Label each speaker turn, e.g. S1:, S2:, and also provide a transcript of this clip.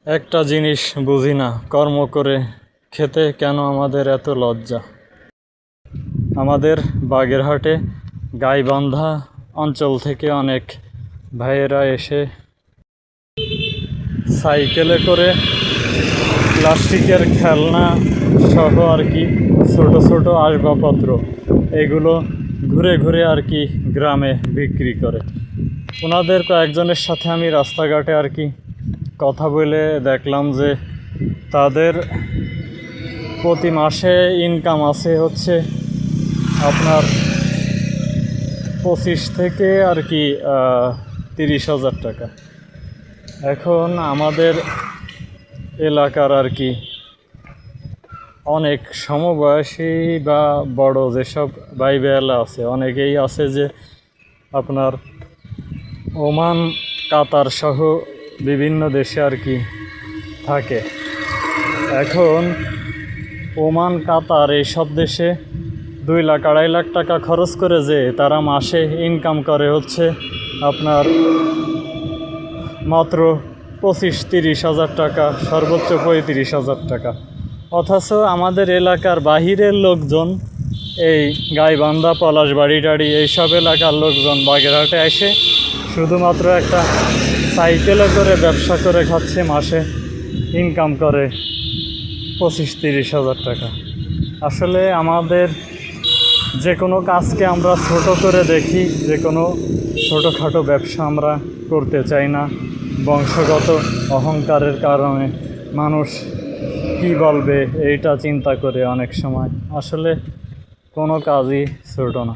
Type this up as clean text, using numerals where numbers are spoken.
S1: একটা জিনিস বুঝি না, কর্ম করে খেতে কেন আমাদের এত লজ্জা। আমাদের বাগেরহাটে গাইবান্ধা অঞ্চল থেকে অনেক ভাইয়েরা এসে সাইকেলে করে প্লাস্টিকের খেলনা সহ আর কি ছোট ছোট আসবাবপত্র এগুলো ঘুরে ঘুরে আর কি গ্রামে বিক্রি করে। ওনাদের কয়েকজনের সাথে আমি রাস্তাঘাটে আর কি কথা বলে দেখলাম যে তাদের প্রতি মাসে ইনকাম আছে হচ্ছে আপনার 25 থেকে আর কি 30,000 টাকা। এখন আমাদের এলাকার আর কি অনেক সমবয়সী বা বড় যেসব ভাই বেলা আছে, অনেকেই আছে যে আপনার ওমান কাতার সহ বিভিন্ন দেশে আর কি থাকে। এখন ওমান কাতার এইসব দেশে 2 লাখ 2.5 লাখ টাকা খরচ করে যে তারা মাসে ইনকাম করে হচ্ছে আপনার মাত্র 25-30 হাজার টাকা, সর্বোচ্চ 35,000 টাকা। অথচ আমাদের এলাকার বাহিরের লোকজন এই গাইবান্ধা পলাশবাড়ি টাড়ি এইসব এলাকার লোকজন বাগেরহাটে এসে শুধুমাত্র একটা সাইকেলে করে ব্যবসা করে খাচ্ছে, মাসে ইনকাম করে 25-30 হাজার টাকা। আসলে আমাদের যে কোনো কাজকে আমরা ছোট করে দেখি, যে কোনো ছোটোখাটো ব্যবসা আমরা করতে চাই না। বংশগত অহংকারের কারণে মানুষ কি বলবে এইটা চিন্তা করে অনেক সময় আসলে কোনো কাজই ছোট না।